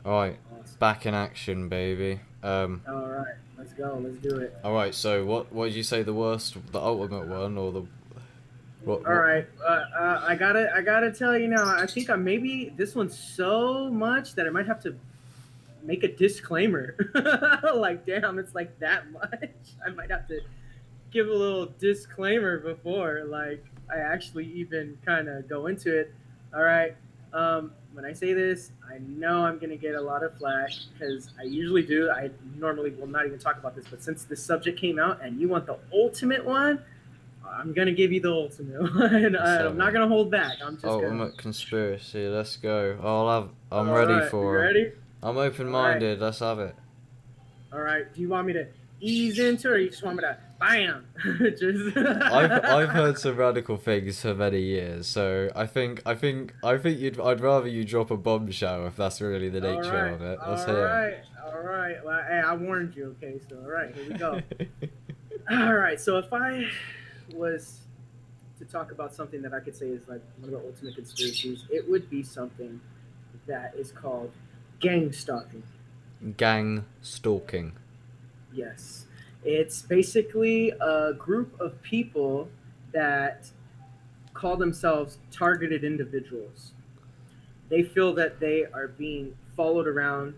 Alright, Awesome. back in action, baby. All right, let's go. Let's do it. Alright, so what did you say the worst, the ultimate one, or the, All what, right, I gotta tell you now. I think I maybe this one's so much that I might have to make a disclaimer. Like, damn, it's like that much. I might have to give a little disclaimer before, like, I actually even kind of go into it. All right. When I say this, I know I'm gonna get a lot of flack because I usually do. I normally will not even talk about this, but since this subject came out and you want the ultimate one, I'm gonna give you the ultimate one. And let's I'm have not it. gonna hold back. I'm just gonna. Ultimate conspiracy, let's go. I'm All ready right, you for it. ready? I'm All right, open-minded, let's have it. all right. Do you want me to ease into it, or you just want me to bam? Just. I've heard some radical things for many years, so I'd rather you drop a bombshell if that's really the All nature right, of it. Let's all hear right, all right. Well, hey, I warned you. Okay, so all right, here we go. it. All right, so if I was to talk about something that I could say is like one of the ultimate conspiracies, it would be something that is called gang stalking. Gang stalking. Yes, it's basically a group of people that call themselves targeted individuals. They feel that they are being followed around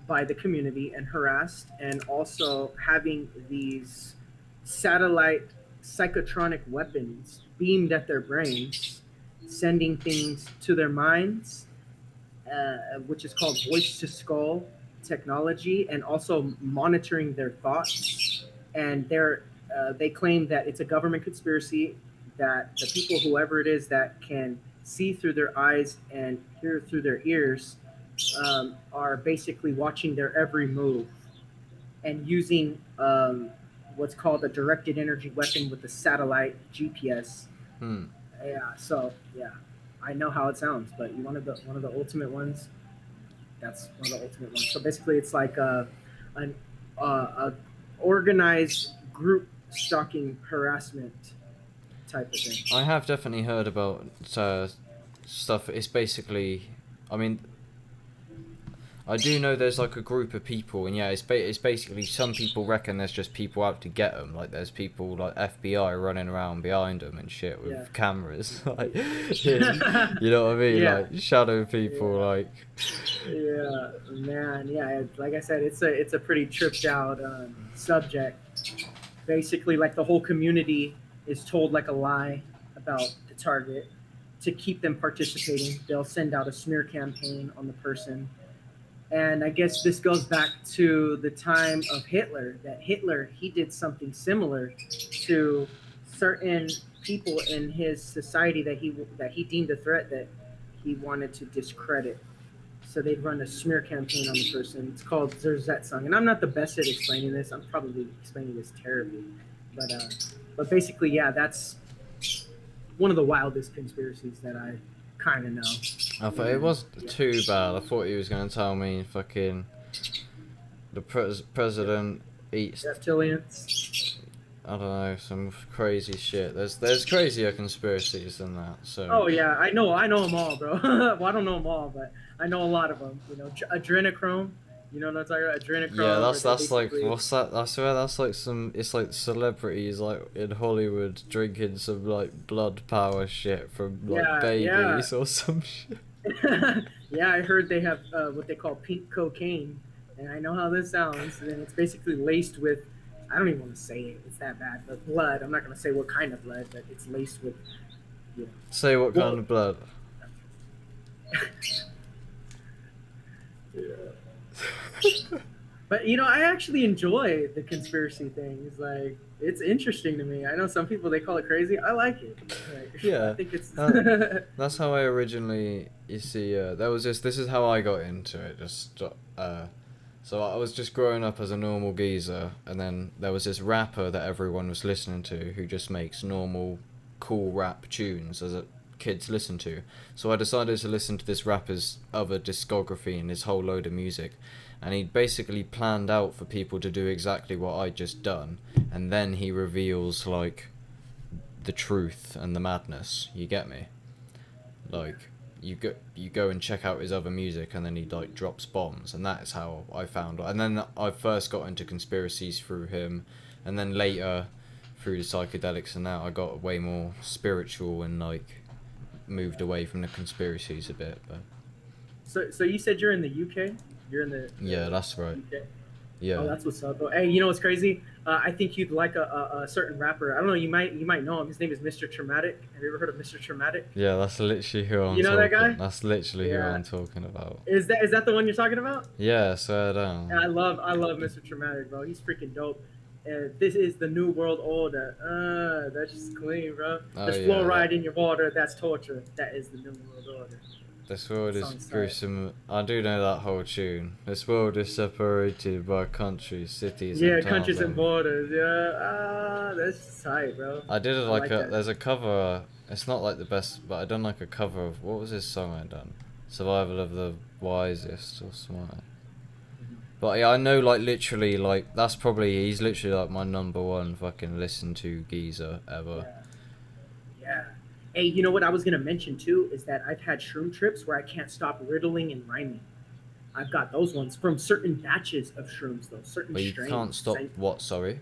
by the community and harassed, and also having these satellite psychotronic weapons beamed at their brains, sending things to their minds, which is called voice to skull technology, and also monitoring their thoughts. And they claim that it's a government conspiracy, that the people, whoever it is, that can see through their eyes and hear through their ears, are basically watching their every move and using what's called a directed energy weapon with a satellite GPS. Hmm. Yeah, so yeah, I know how it sounds, but one of the ultimate ones. That's one of the ultimate ones. So basically, it's like an a organized group stalking harassment type of thing. I have definitely heard about stuff. It's basically, I mean, I do know there's like a group of people, and yeah, it's basically some people reckon there's just people out to get them. Like there's people like FBI running around behind them and shit Yeah. with cameras. Like, you know what I mean? Yeah. Like shadow people. Yeah. Like, Yeah, man. Yeah, like I said, it's a pretty tripped out subject. Basically, like the whole community is told like a lie about the target to keep them participating. They'll send out a smear campaign on the person, and I guess this goes back to the time of Hitler. That Hitler, he did something similar to certain people in his society that he deemed a threat, that he wanted to discredit. So they'd run a smear campaign on the person. It's called Zerzetzung, and I'm not the best at explaining this. I'm probably explaining this terribly, but basically, yeah, that's one of the wildest conspiracies that I kind of know. I thought it And wasn't yeah, too bad. I thought he was gonna tell me fucking the yep. president eats. Reptilians. I don't know, some crazy shit. There's crazier conspiracies than that. So Oh yeah, I know them all, bro. Well, I don't know them all, but I know a lot of them. Adrenochrome. You know what I'm talking about? yeah, Adrenochrome, where they that's like basically. what's that? I swear that's like some. It's like celebrities like in Hollywood drinking some like blood power shit from like Yeah, yeah. babies or some shit. Yeah, I heard they have what they call pink cocaine, and I know how this sounds. And it's basically laced with, I don't even want to say it. It's that bad, but blood. I'm not going to say what kind of blood, but it's laced with, you know. Say what kind Well, of blood? yeah. But I actually enjoy the conspiracy things. Like, it's interesting to me. I know some people, they call it crazy. I like it. Like, I Yeah, think it's. that's how I originally. You see, there was this. This is how I got into it. So I was just growing up as a normal geezer, and then there was this rapper that everyone was listening to who just makes normal, cool rap tunes as kids listen to. So I decided to listen to this rapper's other discography and his whole load of music, and he basically planned out for people to do exactly what I'd just done, and then he reveals like the truth and the madness. You get me? Yeah. Like, you go and check out his other music, and then he like drops bombs, and that is how I found. And then I first got into conspiracies through him, and then later through the psychedelics, and now I got way more spiritual and like moved away from the conspiracies a bit. But So you said you're in the UK? You're in the yeah, that's right. UK? Yeah. Oh, that's what's up, bro. Hey, you know what's crazy? I think you'd like a certain rapper. I don't know. You might know him. His name is Mr. Traumatic. Have you ever heard of Mr. Traumatic? Yeah, that's literally who I'm You know talking. that guy? That's literally who Yeah. I'm talking about. Is that the one you're talking about? Yeah, swear down. I love Mr. Traumatic, bro. He's freaking dope. And this is the new world order. That's just clean, bro. Oh, There's yeah, fluoride in your water. That's torture. That is the new world order. This world is Song's tight. gruesome. I do know that whole tune. This world is separated by countries, cities, Yeah, and towns. countries and borders. Yeah, that's tight, bro. I did it I like like a. that. There's a cover. It's not like the best, but I done like a cover of what was his song I done? Survival of the Wisest or something. But yeah, I know like literally like he's literally like my number one fucking listen to geezer ever. Yeah. Hey, you know what I was gonna mention too is that I've had shroom trips where I can't stop riddling and rhyming. I've got those ones from certain batches of shrooms, though certain But you strains. can't stop Say- what? Sorry.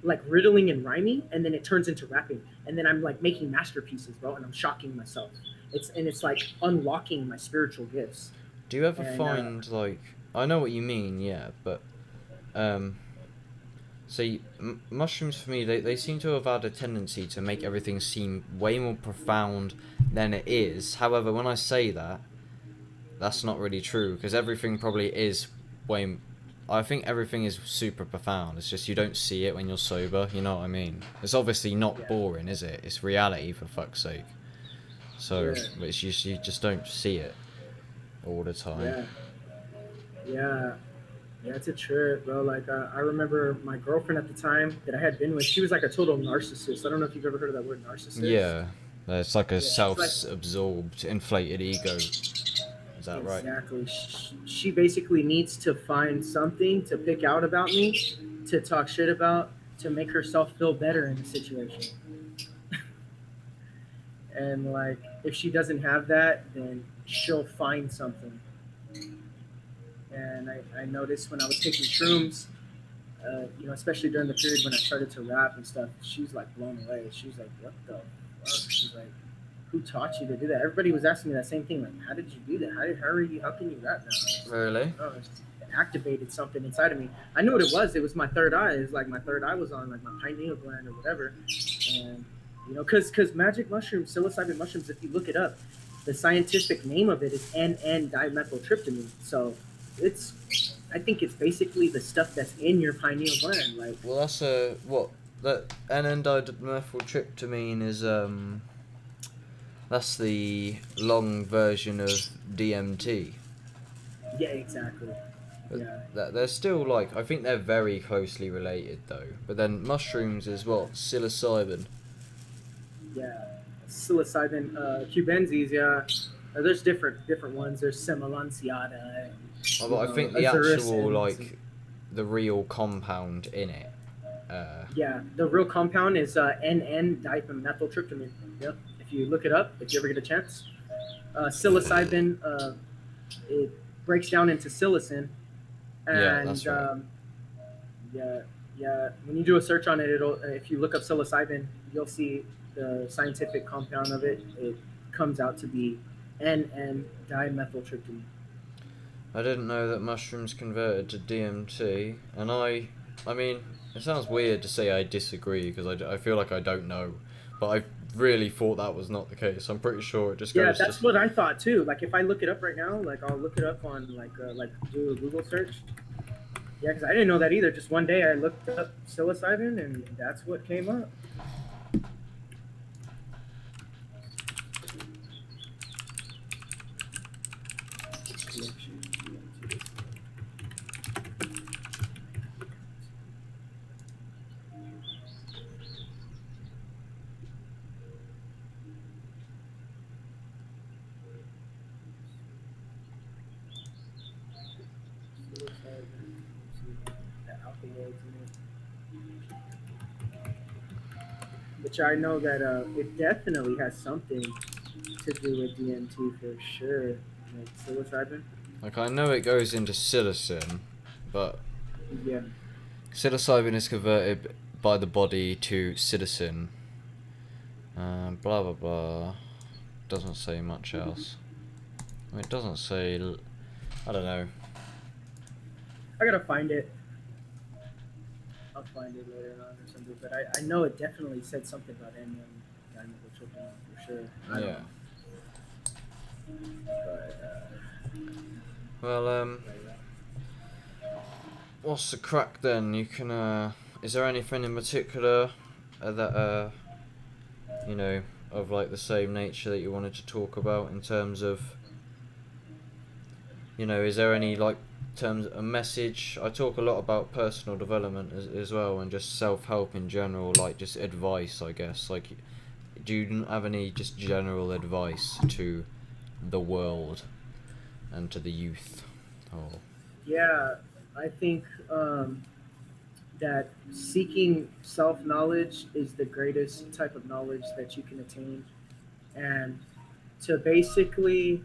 like riddling and rhyming, and then it turns into rapping, and then I'm like making masterpieces, bro, and I'm shocking myself. It's like unlocking my spiritual gifts. Do you ever And, find like I know what you mean, yeah, but see, mushrooms for me they seem to have had a tendency to make everything seem way more profound than it is. However, when I say that, that's not really true because everything probably is way. I think everything is super profound. It's just you don't see it when you're sober. You know what I mean? It's obviously not Yeah. boring, is it? It's reality for fuck's sake. So Yeah. it's you just don't see it all the time. Yeah, it's a trip, bro. Like I remember my girlfriend at the time that I had been with. She was like a total narcissist. I don't know if you've ever heard of that word, narcissist. Yeah, it's like a she's self-absorbed, inflated ego. Is that right? Exactly. She basically needs to find something to pick out about me, to talk shit about, to make herself feel better in the situation. And like, if she doesn't have that, then she'll find something. And I noticed when I was taking shrooms, especially during the period when I started to rap and stuff, she's like blown away. She was like, "What the fuck?" She's like, "Who taught you to do that?" Everybody was asking me that same thing. Like, "How did you do that? How can you rap now?" Really? It activated something inside of me. I knew what it was. It was my third eye. It's like my third eye was on, like my pineal gland or whatever. And because magic mushrooms, psilocybin mushrooms, if you look it up, the scientific name of it is N,N-dimethyltryptamine. So I think it's basically the stuff that's in your pineal gland. Like, well, that's what that N,N-dimethyltryptamine is. That's the long version of DMT. yeah, exactly. But Yeah. they're still like I think they're very closely related though. But then mushrooms is what psilocybin. Yeah, psilocybin, cubensis. Yeah, there's different ones. There's semilanciata. Oh, but I think the actual like the real compound in it. Yeah, the real compound is N,N-dimethyltryptamine. Yep. If you look it up, if you ever get a chance, psilocybin it breaks down into psilocin, and Yeah, that's right. yeah. When you do a search on it, if you look up psilocybin, you'll see the scientific compound of it. It comes out to be N,N-dimethyltryptamine. I didn't know that mushrooms converted to DMT, and I mean, it sounds weird to say I disagree because I feel like I don't know, but I really thought that was not the case. I'm pretty sure it just goes. Yeah, that's what I thought too. Like if I look it up right now, like I'll look it up on like do a Google search. Yeah, because I didn't know that either. Just one day I looked up psilocybin and that's what came up. Which I know that it definitely has something to do with DMT for sure. Like psilocybin. Like, I know it goes into psilocin, but Yeah. psilocybin is converted by the body to psilocin. Blah blah blah. Doesn't say much else. I mean, it doesn't say. I don't know. I gotta find it. I'll find it later on or something. But I know it definitely said something about dimethyltryptamine for sure. I don't Yeah. know. But, Well, what's the crack then? You can. Is there anything in particular that you know, of like the same nature that you wanted to talk about in terms of, you know, is there any like terms a message? I talk a lot about personal development as well, and just self-help in general, like just advice, I guess. Like, do you have any just general advice to the world and to the youth? Oh, yeah, I think that seeking self knowledge is the greatest type of knowledge that you can attain, and to basically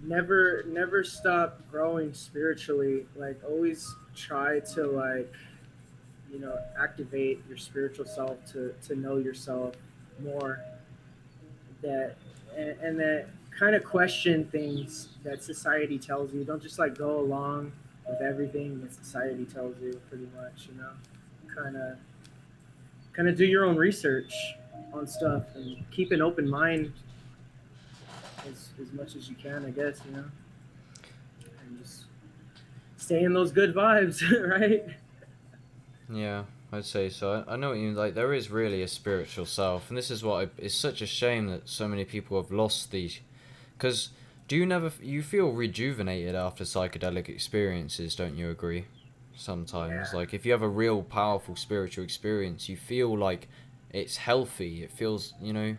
never stop growing spiritually. Like always try to like activate your spiritual self to know yourself more. That and that kind of question things that society tells you. Don't just like go along with everything that society tells you. Pretty much, kind of do your own research on stuff and keep an open mind as much as you can, I guess, and just stay in those good vibes, right? yeah, I'd say so. I know what you mean. Like, there is really a spiritual self, and this is it's such a shame that so many people have lost these. Because do you never you feel rejuvenated after psychedelic experiences? Don't you agree? Sometimes, Yeah, like if you have a real powerful spiritual experience, you feel like it's healthy. It feels, you know.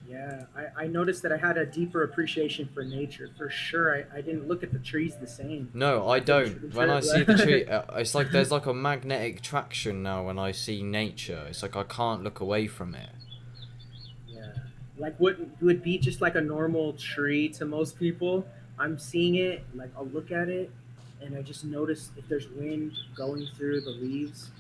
yeah. I noticed that I had a deeper appreciation for nature. For sure, I didn't look at the trees the same No, I after the don't. the When I trip. see the tree, it's like there's like a magnetic traction now when I see nature. It's like I can't look away from it. Yeah, like what would be just like a normal tree to most people. I'm seeing it, like I'll look at it, and I just notice if there's wind going through the leaves,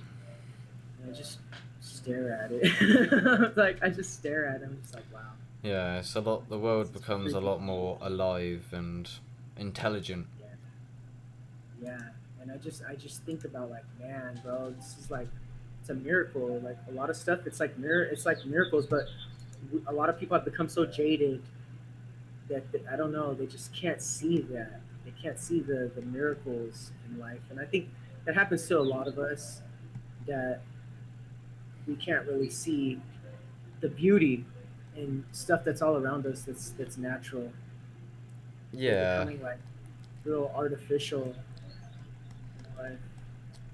and I just stare at it. Like I just stare at it. I'm just like, wow, Yeah, it's a lot. The world this is becomes a freaking lot more cool. alive and intelligent. Yeah, yeah. And I just think about like, man, bro, this is like, it's a miracle. Like a lot of stuff, it's like miracles, but a lot of people have become so jaded that I don't know, they just can't see that. They can't see the miracles in life, and I think that happens to a lot of us, that we can't really see the beauty in stuff that's all around us, that's natural. We're Yeah, becoming like real artificial in life.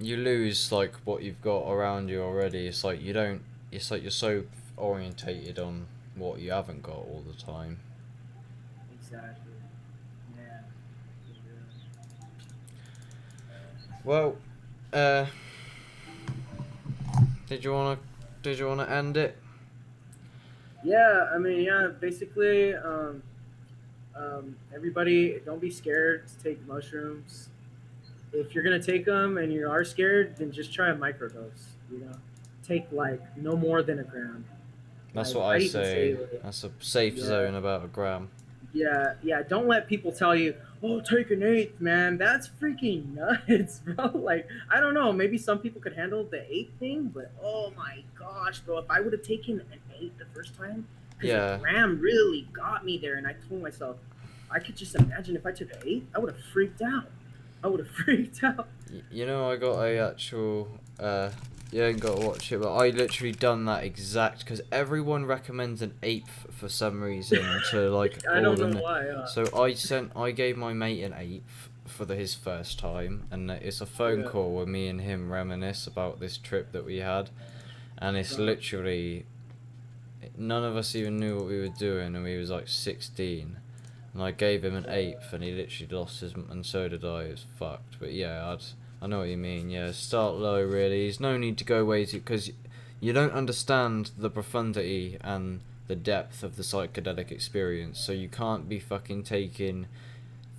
you lose like what you've got around you already. It's like you don't. It's like you're so orientated on what you haven't got all the time. Exactly. Yeah. Well, uh, did you wanna end it? Yeah. I mean, yeah. Basically, everybody, don't be scared to take mushrooms. If you're gonna take them and you are scared, then just try a microdose. Take like no more than a gram. That's Like what I I'd even say, say. like, That's a safe yeah, zone about a gram. yeah, yeah. Don't let people tell you, "Oh, take an eighth, man." That's freaking nuts, bro. Like I don't know. Maybe some people could handle the eighth thing, but oh my gosh, bro! If I would have taken an eighth the first time, because a Yeah, gram really got me there, and I told myself, I could just imagine if I took an eighth, I would have freaked out. I would have freaked out. you know, I got a actual. You ain't got to watch it, but I literally done that exact because everyone recommends an eighth for some reason to like I all don't know the. why. So I gave my mate an eighth for his first time, and it's a phone Yeah. call where me and him reminisce about this trip that we had, and it's Uh, literally none of us even knew what we were doing, and we was like 16. And I gave him an eighth, and he literally lost his, and so did I. It was fucked. But yeah, I know what you mean. Yeah, start low. Really, there's no need to go way too, because you don't understand the profundity and the depth of the psychedelic experience. So you can't be fucking taking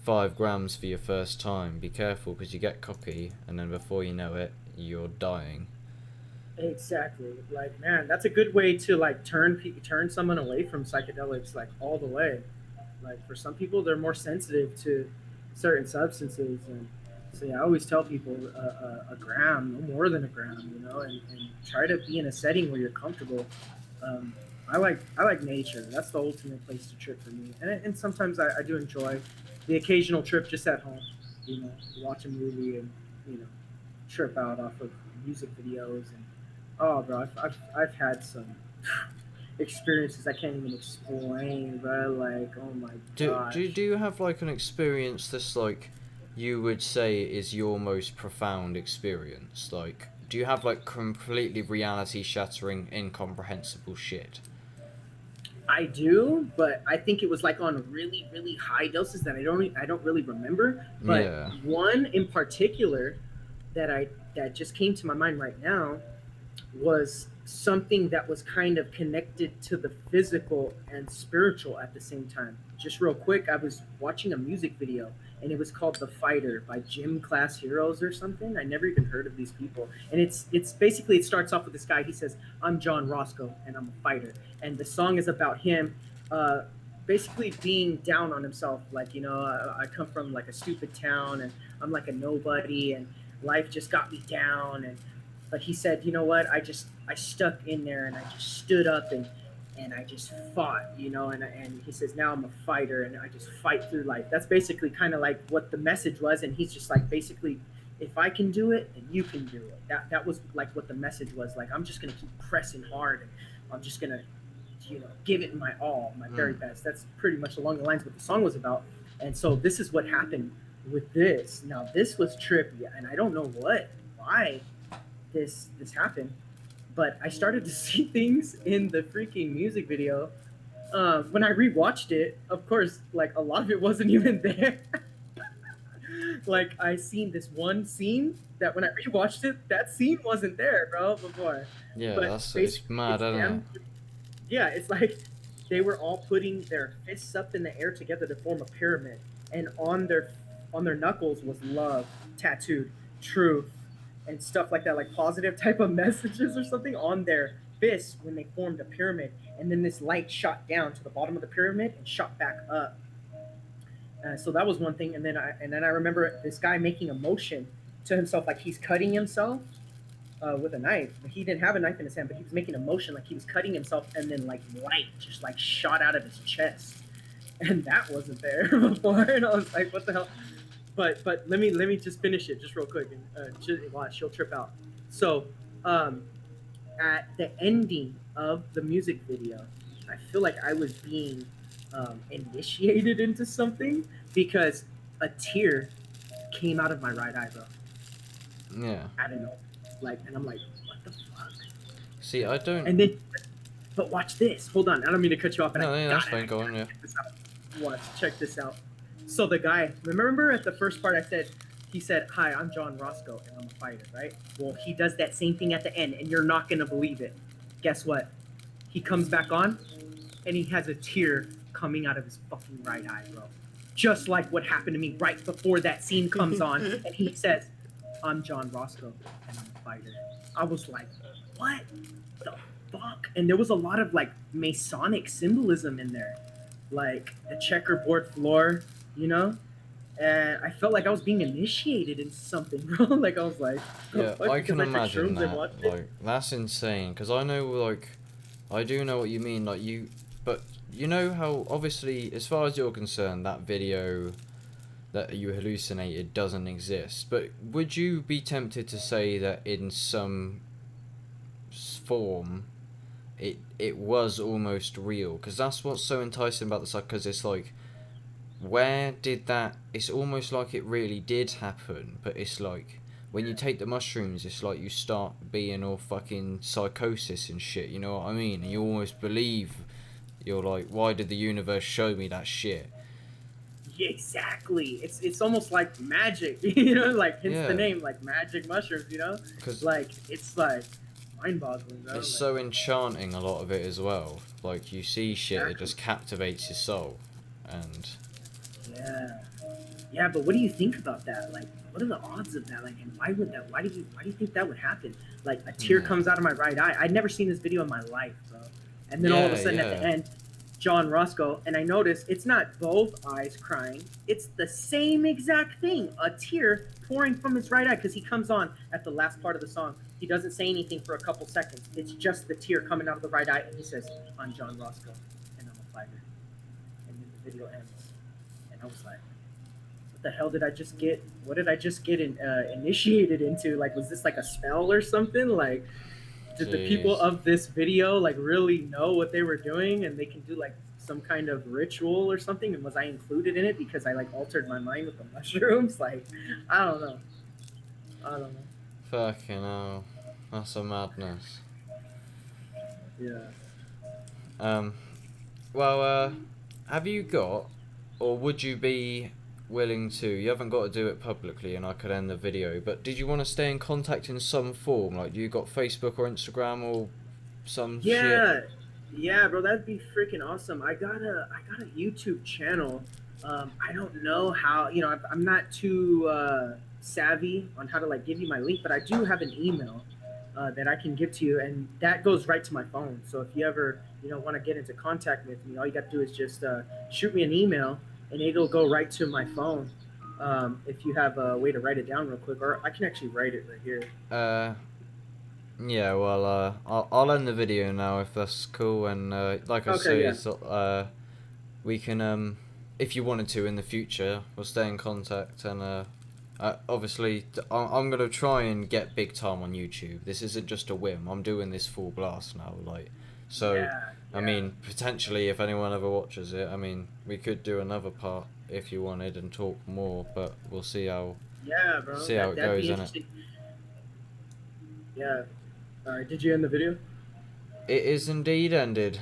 5 grams for your first time. Be careful, because you get cocky, and then before you know it, you're dying. Exactly. Like, man, that's a good way to like turn someone away from psychedelics, like all the way. Like for some people, they're more sensitive to certain substances, and so yeah, I always tell people a gram, no more than a gram, and try to be in a setting where you're comfortable. Um, I like nature. That's the ultimate place to trip for me, and sometimes I do enjoy the occasional trip just at home. Watch a movie and you know trip out off of music videos and oh, bro, I've had some experiences I can't even explain, bro. Like, oh my Do gosh. you have like an experience that's like you would say is your most profound experience? Like, do you have like completely reality shattering, incomprehensible shit? I do, but I think it was like on really, really high doses that I don't really remember. But Yeah. one in particular that just came to my mind right now was something that was kind of connected to the physical and spiritual at the same time. Just real quick, I was watching a music video and it was called The Fighter by Gym Class Heroes or something. I never even heard of these people. And it's basically it starts off with this guy. He says, "I'm John Roscoe and I'm a fighter." And the song is about him uh basically being down on himself, like I come from like a stupid town and I'm like a nobody and life just got me down and but he said, you know what? I stuck in there and I just stood up and I just fought, and he says now I'm a fighter and I just fight through life. That's basically kind of like what the message was, and he's just like basically, if I can do it, then you can do it. That was like what the message was. Like I'm just gonna keep pressing hard and I'm just gonna give it my all, my very Mm. best. That's pretty much along the lines of what the song was about. And so this is what happened with this. Now this was trippy, and I don't know why this happened, but I started to see things in the freaking music video. When I rewatched it, of course, like a lot of it wasn't even there. Like I seen this one scene that when I rewatched it, that scene wasn't there, bro, before. Yeah, But that's it's basically, mad, it's isn't it? damn yeah, it's like they were all putting their fists up in the air together to form a pyramid, and on their knuckles was love tattooed, truth, and stuff like that, like positive type of messages or something on their fists when they formed a pyramid. And then this light shot down to the bottom of the pyramid and shot back up. So that was one thing, and then I remember this guy making a motion to himself like he's cutting himself with a knife. He didn't have a knife in his hand, but he was making a motion like he was cutting himself, and then like light just like shot out of his chest, and that wasn't there before. And I was like, "What the hell?" But let me just finish it just real quick, and watch, she'll trip out. So, um, at the ending of the music video, I feel like I was being initiated into something because a tear came out of my right eyebrow. Yeah. I don't know, like, and I'm like, "What the fuck?" See, I don't. And then, but watch this. Hold on. I don't mean to cut you off, and No, I no, got that's it. fine. Go on, yeah. Check this out. Watch. Check this out. So the guy, remember at the first part I said, he said, "Hi, I'm John Roscoe, and I'm a fighter," right? Well, he does that same thing at the end, and you're not gonna believe it. Guess what? He comes back on, and he has a tear coming out of his fucking right eye, bro. Just like what happened to me right before that scene comes on, and he says, "I'm John Roscoe, and I'm a fighter." I was like, "What the fuck?" And there was a lot of like Masonic symbolism in there, like the checkerboard floor, you know. And I felt like I was being initiated into something, bro. Like I was like, "The Yeah, fuck?" I Because can I took imagine shrooms and that. watched it. Like, that's insane. Because I know, like, I do know what you mean. Like, but you know how, obviously, as far as you're concerned, that video that you hallucinated doesn't exist. But would you be tempted to say that in some form, it was almost real? Because that's what's so enticing about the site. Because it's like, where did that? It's almost like it really did happen, but it's like when you take the mushrooms, it's like you start being all fucking psychosis and shit. You know what I mean? And you almost believe. You're like, why did the universe show me that shit? Yeah, exactly. It's almost like magic, you know, like hence the Yeah, name, like magic mushrooms, you know? because Like it's like mind-boggling, bro. It's Like, so enchanting, a lot of it as well. Like, you see shit, it exactly. just captivates your soul. And Yeah. Yeah, but what do you think about that? Like, what are the odds of that? Like, and why would that? Why do you think that would happen? Like, a tear yeah, comes out of my right eye. I'd never seen this video in my life, bro. And then all of a yeah, sudden at the yeah, end, John Roscoe, and I notice it's not both eyes crying. It's the same exact thing. A tear pouring from his right eye because he comes on at the last part of the song. He doesn't say anything for a couple seconds. It's just the tear coming out of the right eye, and he says, "I'm John Roscoe, and I'm a fighter." And then the video ends, and I was like, what the hell did I just get? What did I just get initiated into? Like, was this like a spell or something? Like, did the people jeez, of this video like really know what they were doing and they can do like some kind of ritual or something? And was I included in it because I like altered my mind with the mushrooms? Like, I don't know. I don't know. fucking hell, that's a madness. Yeah. Um, well, have you got, or would you be willing to? You haven't got to do it publicly, and I could end the video. But did you want to stay in contact in some form? Like, you got Facebook or Instagram or some shit? Yeah, yeah, bro, that'd be freaking awesome. I got a YouTube channel. I don't know how, I'm not too savvy on how to like give you my link, but I do have an email that I can give to you, and that goes right to my phone. So if you ever, want to get into contact with me, all you got to do is just shoot me an email, and it'll go right to my phone. If you have a way to write it down real quick, or I can actually write it right here. Uh, yeah. Well, I'll end the video now if that's cool. And like I Okay, say, yeah. so, we can if you wanted to in the future, we'll stay in contact. And obviously, I'm gonna try and get big time on YouTube. This isn't just a whim. I'm doing this full blast now. Like, so. Yeah, I yeah. mean, potentially, if anyone ever watches it, I mean, we could do another part if you wanted and talk more, but we'll Yeah, bro. see how it That'd goes, be innit? interesting. Yeah. All right. Did you end the video? It is indeed ended.